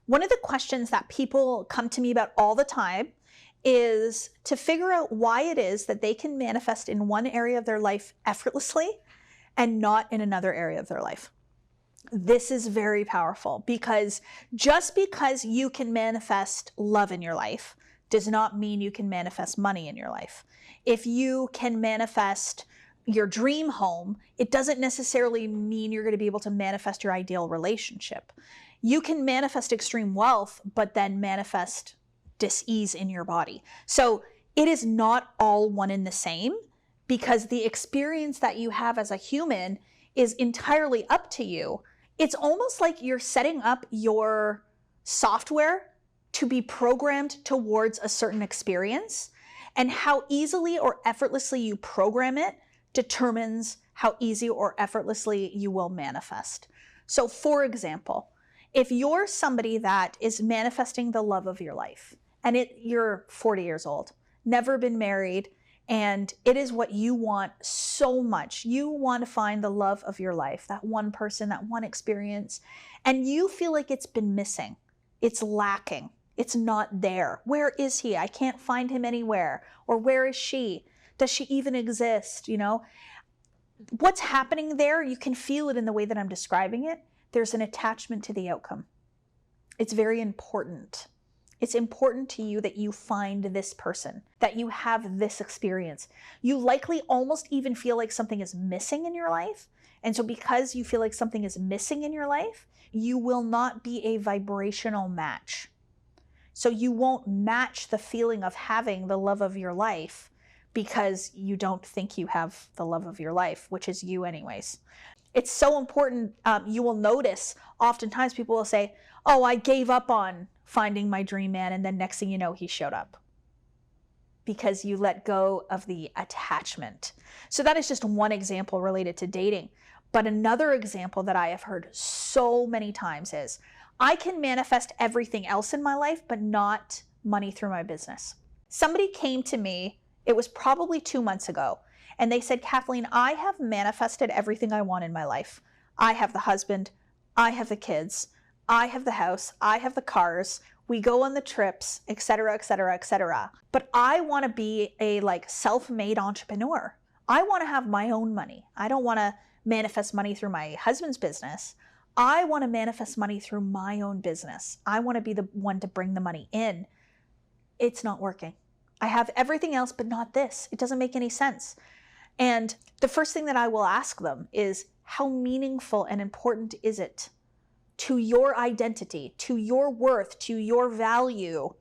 One of the questions that people come to me about all the time is to figure out why it is that they can manifest in one area of their life effortlessly and not in another area of their life. This is very powerful, because just because you can manifest love in your life does not mean you can manifest money in your life. If you can manifest your dream home, it doesn't necessarily mean you're going to be able to manifest your ideal relationship. You can manifest extreme wealth, but then manifest dis-ease in your body. So it is not all one and the same, because the experience that you have as a human is entirely up to you. It's almost like you're setting up your software to be programmed towards a certain experience, and how easily or effortlessly you program it determines how easy or effortlessly you will manifest. So for example, if you're somebody that is manifesting the love of your life, and you're 40 years old, never been married, and it is what you want so much. You want to find the love of your life, that one person, that one experience, and you feel like it's been missing. It's lacking. It's not there. Where is he? I can't find him anywhere. Or where is she? Does she even exist? You know, what's happening there? You can feel it in the way that I'm describing it. There's an attachment to the outcome. It's very important. It's important to you that you find this person, that you have this experience. You likely almost even feel like something is missing in your life. And so because you feel like something is missing in your life, you will not be a vibrational match. So you won't match the feeling of having the love of your life, because you don't think you have the love of your life, which is you anyways. It's so important. You will notice oftentimes people will say, oh, I gave up on finding my dream man, and then next thing you know, he showed up, because you let go of the attachment. So that is just one example related to dating. But another example that I have heard so many times is, I can manifest everything else in my life, but not money through my business. Somebody came to me, it was probably 2 months ago, and they said, Kathleen, I have manifested everything I want in my life. I have the husband, I have the kids, I have the house, I have the cars, we go on the trips, etc., etc., etc. But I want to be a self-made entrepreneur. I want to have my own money. I don't want to manifest money through my husband's business. I want to manifest money through my own business. I want to be the one to bring the money in. It's not working. I have everything else, but not this. It doesn't make any sense. And the first thing that I will ask them is, how meaningful and important is it to your identity, to your worth, to your value,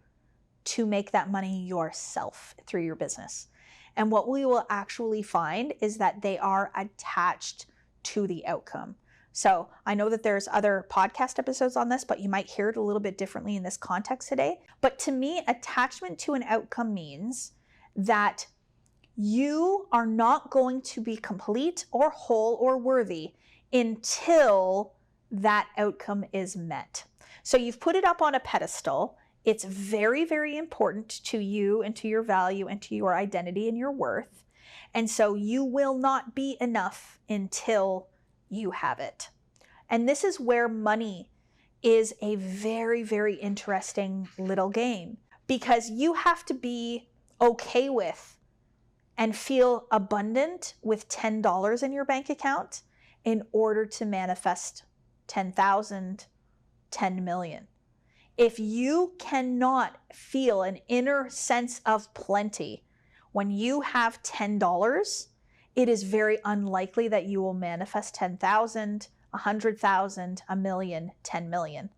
to make that money yourself through your business? And what we will actually find is that they are attached to the outcome. So I know that there's other podcast episodes on this, but you might hear it a little bit differently in this context today. But to me, attachment to an outcome means that you are not going to be complete or whole or worthy until that outcome is met. So you've put it up on a pedestal. It's very, very important to you and to your value and to your identity and your worth. And so you will not be enough until you have it. And this is where money is a very, very interesting little game, because you have to be okay with and feel abundant with $10 in your bank account in order to manifest 10,000, 10 million. If you cannot feel an inner sense of plenty when you have $10, it is very unlikely that you will manifest 10,000, 100,000, a million, 10 million.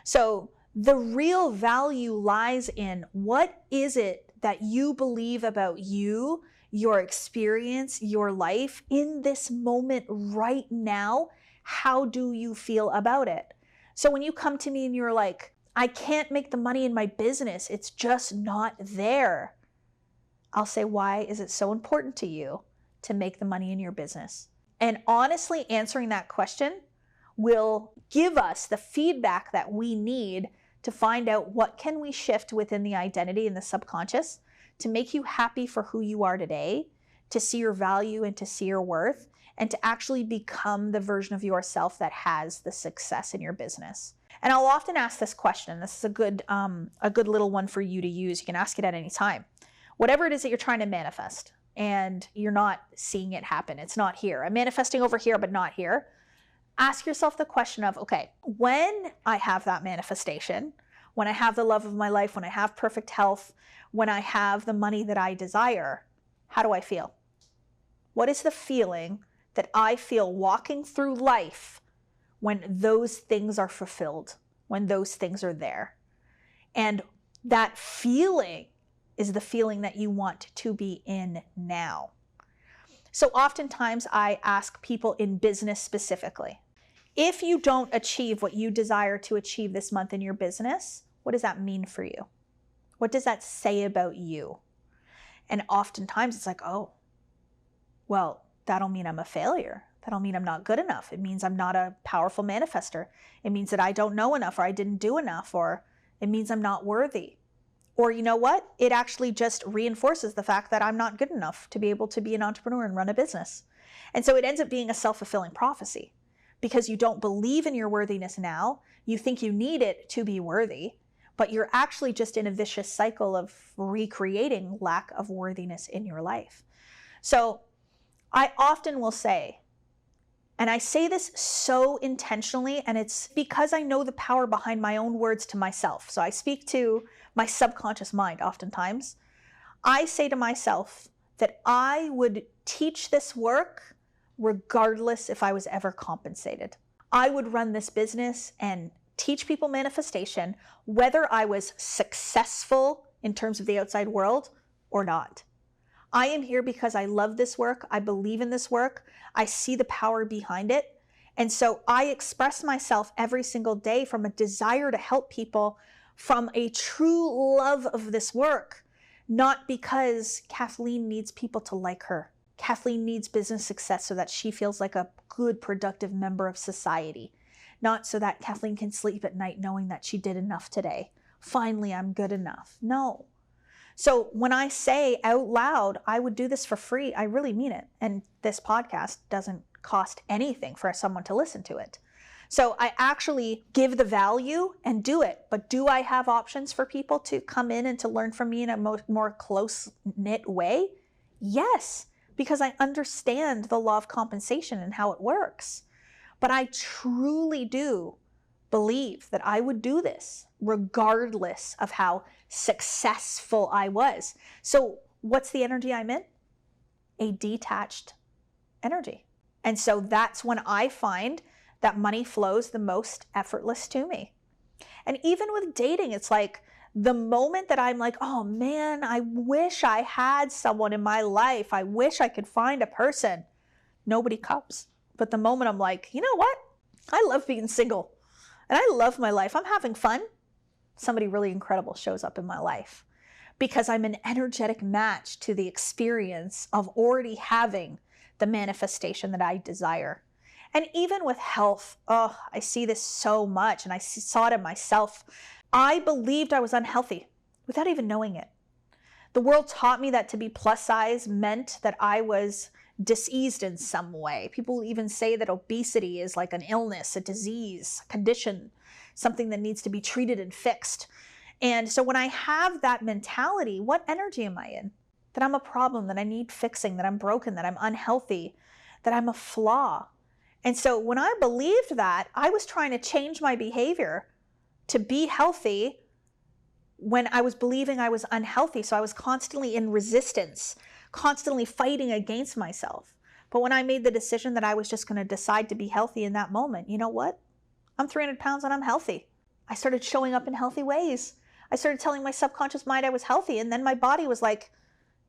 So the real value lies in, what is it that you believe about you, your experience, your life in this moment right now? How do you feel about it? So when you come to me and you're like, I can't make the money in my business, it's just not there, I'll say, why is it so important to you to make the money in your business? And honestly, answering that question will give us the feedback that we need to find out what can we shift within the identity and the subconscious to make you happy for who you are today, to see your value and to see your worth, and to actually become the version of yourself that has the success in your business. And I'll often ask this question. This is a good little one for you to use. You can ask it at any time. Whatever it is that you're trying to manifest and you're not seeing it happen, it's not here. I'm manifesting over here, but not here. Ask yourself the question of, okay, when I have that manifestation, when I have the love of my life, when I have perfect health, when I have the money that I desire, how do I feel? What is the feeling that I feel walking through life when those things are fulfilled, when those things are there? And that feeling is the feeling that you want to be in now. So oftentimes I ask people in business specifically, if you don't achieve what you desire to achieve this month in your business, what does that mean for you? What does that say about you? And oftentimes it's like, oh, well, that'll mean I'm a failure. That'll mean I'm not good enough. It means I'm not a powerful manifester. It means that I don't know enough, or I didn't do enough, or it means I'm not worthy. Or you know what? It actually just reinforces the fact that I'm not good enough to be able to be an entrepreneur and run a business. And so it ends up being a self-fulfilling prophecy because you don't believe in your worthiness now. You think you need it to be worthy, but you're actually just in a vicious cycle of recreating lack of worthiness in your life. So I often will say, and I say this so intentionally, and it's because I know the power behind my own words to myself. So I speak to my subconscious mind oftentimes. I say to myself that I would teach this work regardless if I was ever compensated. I would run this business and teach people manifestation, whether I was successful in terms of the outside world or not. I am here because I love this work. I believe in this work. I see the power behind it. And so I express myself every single day from a desire to help people, from a true love of this work, not because Kathleen needs people to like her. Kathleen needs business success so that she feels like a good, productive member of society, not so that Kathleen can sleep at night knowing that she did enough today. Finally, I'm good enough. No. So when I say out loud, I would do this for free, I really mean it. And this podcast doesn't cost anything for someone to listen to it. So I actually give the value and do it. But do I have options for people to come in and to learn from me in a more close-knit way? Yes, because I understand the law of compensation and how it works. But I truly do believe that I would do this regardless of how successful I was. So what's the energy I'm in? A detached energy. And so that's when I find that money flows the most effortless to me. And even with dating, it's like the moment that I'm like, oh man, I wish I had someone in my life. I wish I could find a person. Nobody comes. But the moment I'm like, you know what? I love being single and I love my life. I'm having fun. Somebody really incredible shows up in my life because I'm an energetic match to the experience of already having the manifestation that I desire. And even with health, oh, I see this so much, and I saw it in myself. I believed I was unhealthy without even knowing it. The world taught me that to be plus size meant that I was diseased in some way. People even say that obesity is like an illness, a disease, a condition, something that needs to be treated and fixed. And so when I have that mentality, what energy am I in? That I'm a problem, that I need fixing, that I'm broken, that I'm unhealthy, that I'm a flaw. And so when I believed that, I was trying to change my behavior to be healthy when I was believing I was unhealthy. So I was constantly in resistance, constantly fighting against myself. But when I made the decision that I was just going to decide to be healthy in that moment, you know what? I'm 300 pounds and I'm healthy. I started showing up in healthy ways. I started telling my subconscious mind I was healthy. And then my body was like,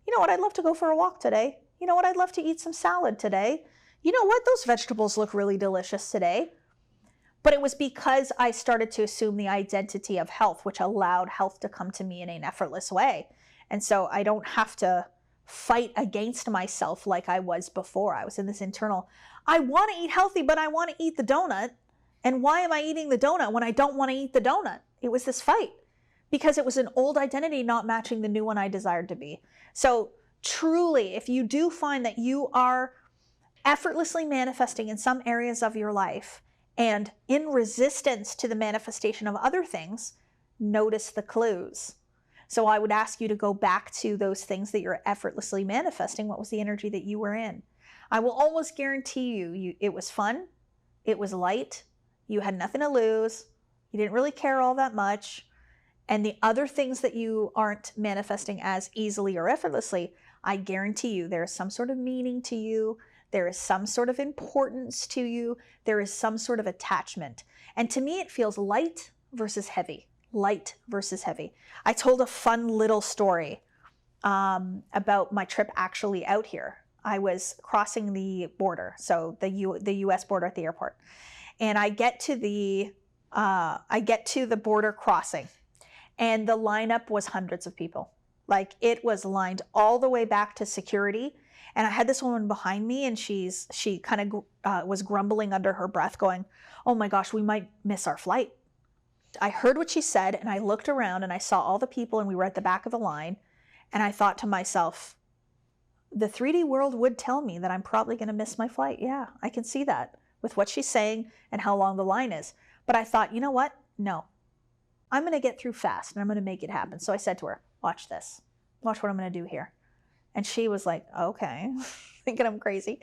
you know what? I'd love to go for a walk today. You know what? I'd love to eat some salad today. You know what? Those vegetables look really delicious today. But it was because I started to assume the identity of health, which allowed health to come to me in an effortless way. And so I don't have to fight against myself like I was before. I was in this internal, I want to eat healthy, but I want to eat the donut. And why am I eating the donut when I don't want to eat the donut? It was this fight because it was an old identity not matching the new one I desired to be. So truly, if you do find that you are effortlessly manifesting in some areas of your life And in resistance to the manifestation of other things, notice the clues. So I would ask you to go back to those things that you're effortlessly manifesting. What was the energy that you were in? I will almost guarantee you it was fun, it was light, you had nothing to lose, you didn't really care all that much. And the other things that you aren't manifesting as easily or effortlessly, I guarantee you there is some sort of meaning to you, there is some sort of importance to you, there is some sort of attachment. And to me, it feels light versus heavy. Light versus heavy. I told a fun little story about my trip actually out here. I was crossing the border, so the U.S. border at the airport, and I get to the border crossing, and the lineup was hundreds of people. Like, it was lined all the way back to security, and I had this woman behind me, and she kind of was grumbling under her breath, going, "Oh my gosh, we might miss our flight." I heard what she said, and I looked around and I saw all the people, and we were at the back of the line, and I thought to myself, the 3D world would tell me that I'm probably going to miss my flight. Yeah, I can see that with what she's saying and how long the line is. But I thought, you know what? No, I'm going to get through fast and I'm going to make it happen. So I said to her, watch this. Watch what I'm going to do here. And she was like, okay, thinking I'm crazy.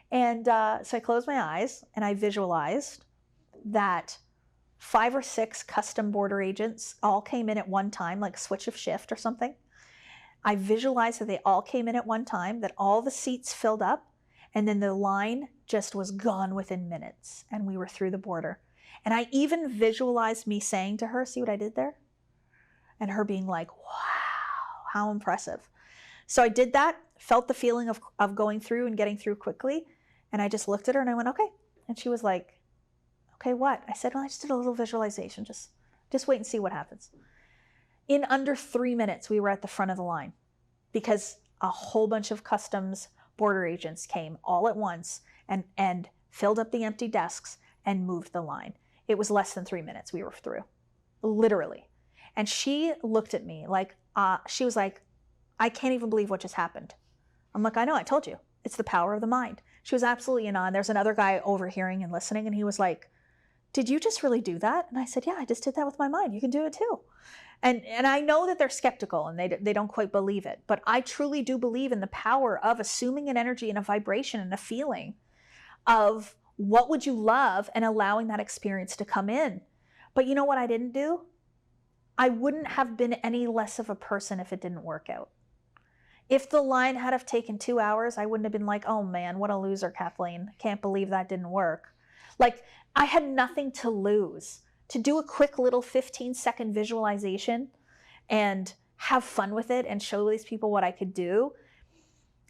And so I closed my eyes and I visualized that 5 or 6 custom border agents all came in at one time, like a switch of shift or something. I visualized that they all came in at one time, that all the seats filled up, and then the line just was gone within minutes, and we were through the border. And I even visualized me saying to her, see what I did there? And her being like, wow, how impressive. So I did that, felt the feeling of going through and getting through quickly, and I just looked at her and I went, okay. And she was like, okay, what? I said, well, I just did a little visualization. Just wait and see what happens. In under 3 minutes, we were at the front of the line because a whole bunch of customs border agents came all at once and filled up the empty desks and moved the line. It was less than 3 minutes. We were through, literally. And she looked at me like, she was like, I can't even believe what just happened. I'm like, I know, I told you. It's the power of the mind. She was absolutely in awe. And there's another guy overhearing and listening, and he was like, did you just really do that? And I said, yeah, I just did that with my mind. You can do it too. And I know that they're skeptical and they don't quite believe it, but I truly do believe in the power of assuming an energy and a vibration and a feeling of what would you love and allowing that experience to come in. But you know what I didn't do? I wouldn't have been any less of a person if it didn't work out. If the line had have taken 2 hours, I wouldn't have been like, oh man, what a loser, Kathleen. Can't believe that didn't work. Like, I had nothing to lose. To do a quick little 15-second visualization and have fun with it and show these people what I could do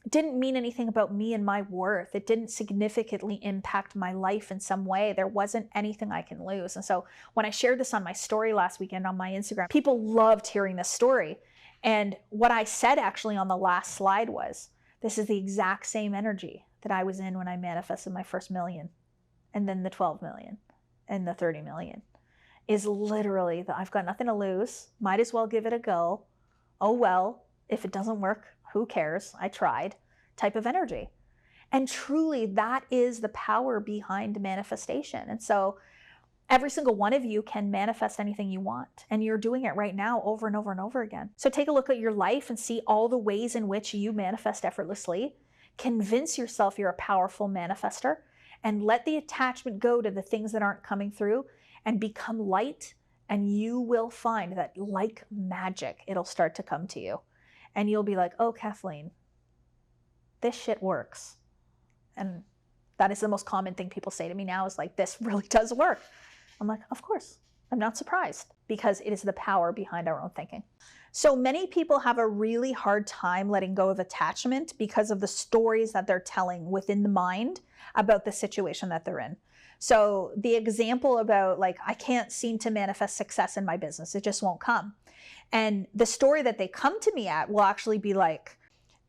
didn't mean anything about me and my worth. It didn't significantly impact my life in some way. There wasn't anything I can lose. And so when I shared this on my story last weekend on my Instagram, people loved hearing this story. And what I said actually on the last slide was, this is the exact same energy that I was in when I manifested my first million, and then the 12 million and the 30 million. Is literally that I've got nothing to lose, might as well give it a go. Oh well, if it doesn't work, who cares? I tried type of energy. And truly that is the power behind manifestation. And so every single one of you can manifest anything you want, and you're doing it right now over and over and over again. So take a look at your life and see all the ways in which you manifest effortlessly. Convince yourself you're a powerful manifester, and let the attachment go to the things that aren't coming through and become light, and you will find that like magic, it'll start to come to you. And you'll be like, oh, Kathleen, this shit works. And that is the most common thing people say to me now is like, this really does work. I'm like, of course, I'm not surprised, because it is the power behind our own thinking. So many people have a really hard time letting go of attachment because of the stories that they're telling within the mind about the situation that they're in. So the example about like, I can't seem to manifest success in my business. It just won't come. And the story that they come to me at will actually be like,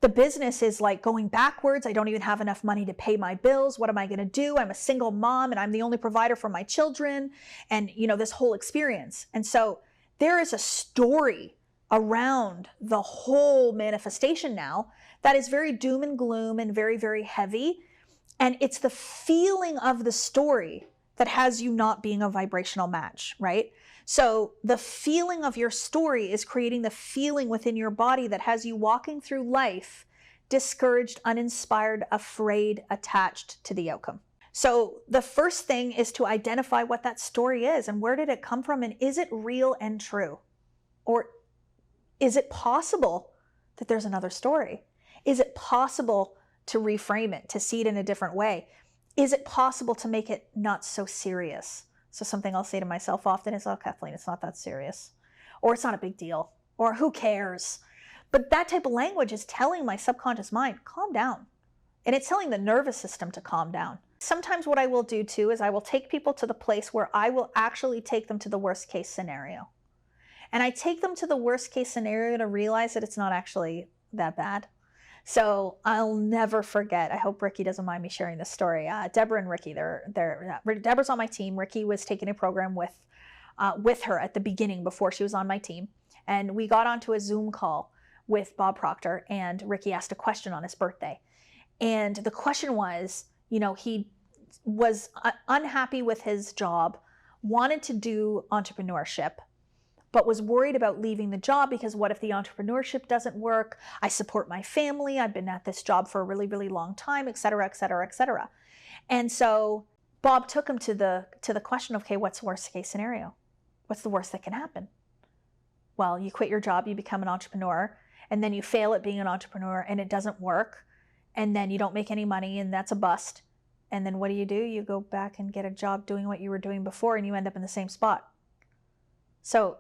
the business is like going backwards. I don't even have enough money to pay my bills. What am I going to do? I'm a single mom and I'm the only provider for my children. And you know, this whole experience. And so there is a story around the whole manifestation now that is very doom and gloom and very, very heavy. And it's the feeling of the story that has you not being a vibrational match, right? So the feeling of your story is creating the feeling within your body that has you walking through life discouraged, uninspired, afraid, attached to the outcome. So the first thing is to identify what that story is and where did it come from, and is it real and true? Or is it possible that there's another story? Is it possible to reframe it, to see it in a different way? Is it possible to make it not so serious? So something I'll say to myself often is, oh, Kathleen, it's not that serious. Or it's not a big deal. Or who cares? But that type of language is telling my subconscious mind, calm down. And it's telling the nervous system to calm down. Sometimes what I will do too is I will take people to the place where I will actually take them to the worst case scenario. And I take them to the worst case scenario to realize that it's not actually that bad. So I'll never forget, I hope Ricky doesn't mind me sharing this story. Deborah and Ricky, Deborah's on my team. Ricky was taking a program with her at the beginning before she was on my team. And we got onto a Zoom call with Bob Proctor, and Ricky asked a question on his birthday. And the question was, he was unhappy with his job, wanted to do entrepreneurship, but was worried about leaving the job because what if the entrepreneurship doesn't work? I support my family. I've been at this job for a really, really long time, et cetera, et cetera, et cetera. And so Bob took him to the question of, okay, what's the worst case scenario? What's the worst that can happen? Well, you quit your job, you become an entrepreneur, and then you fail at being an entrepreneur and it doesn't work. And then you don't make any money and that's a bust. And then what do? You go back and get a job doing what you were doing before and you end up in the same spot. So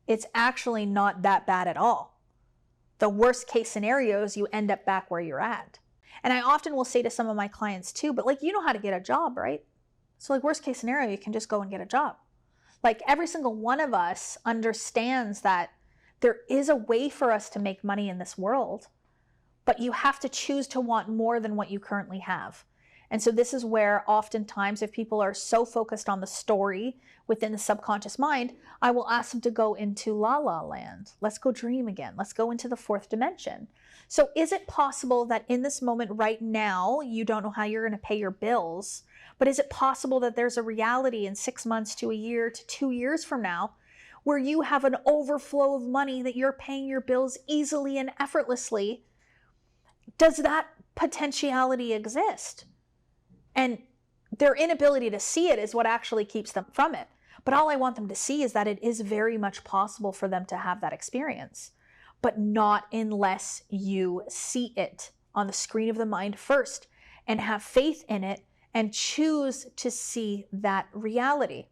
it's actually not that bad at all. The worst case scenario is you end up back where you're at. And I often will say to some of my clients too, but you know how to get a job, right? So worst case scenario, you can just go and get a job. Every single one of us understands that there is a way for us to make money in this world, but you have to choose to want more than what you currently have. And so this is where oftentimes if people are so focused on the story within the subconscious mind, I will ask them to go into la la land. Let's go dream again. Let's go into the fourth dimension. So is it possible that in this moment right now, you don't know how you're going to pay your bills, but is it possible that there's a reality in 6 months to a year to 2 years from now where you have an overflow of money that you're paying your bills easily and effortlessly? Does that potentiality exist? And their inability to see it is what actually keeps them from it. But all I want them to see is that it is very much possible for them to have that experience, but not unless you see it on the screen of the mind first and have faith in it and choose to see that reality.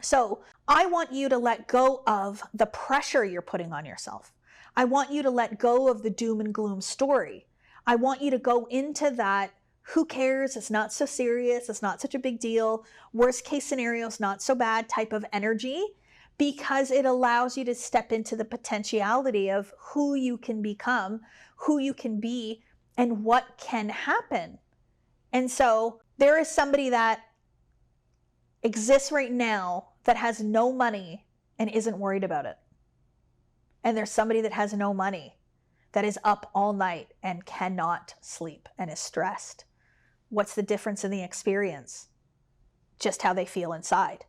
So I want you to let go of the pressure you're putting on yourself. I want you to let go of the doom and gloom story. I want you to go into that, who cares? It's not so serious. It's not such a big deal. Worst case scenario is not so bad type of energy, because it allows you to step into the potentiality of who you can become, who you can be, and what can happen. And so there is somebody that exists right now that has no money and isn't worried about it. And there's somebody that has no money that is up all night and cannot sleep and is stressed. What's the difference in the experience? Just how they feel inside.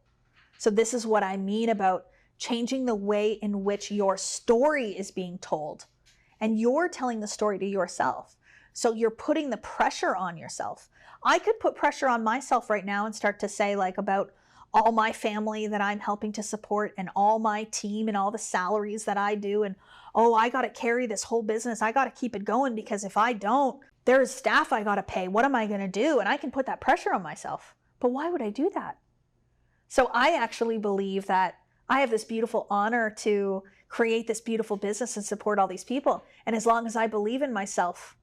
So this is what I mean about changing the way in which your story is being told. And you're telling the story to yourself. So you're putting the pressure on yourself. I could put pressure on myself right now and start to say about all my family that I'm helping to support and all my team and all the salaries that I do. And, oh, I got to carry this whole business. I got to keep it going because if I don't, there's staff I got to pay. What am I going to do? And I can put that pressure on myself. But why would I do that? So I actually believe that I have this beautiful honor to create this beautiful business and support all these people. And as long as I believe in myself,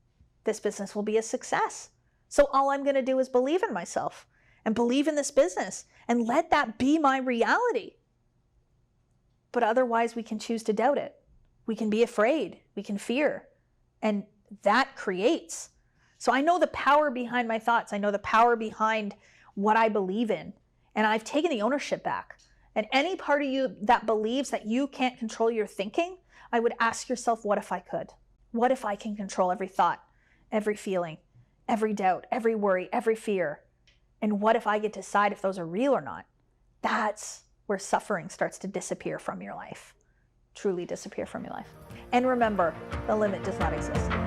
this business will be a success. So all I'm going to do is believe in myself and believe in this business and let that be my reality. But otherwise, we can choose to doubt it. We can be afraid. We can fear. And that creates. So I know the power behind my thoughts. I know the power behind what I believe in. And I've taken the ownership back. And any part of you that believes that you can't control your thinking, I would ask yourself, what if I could? What if I can control every thought, every feeling, every doubt, every worry, every fear? And what if I get to decide if those are real or not? That's where suffering starts to disappear from your life, truly disappear from your life. And remember, the limit does not exist.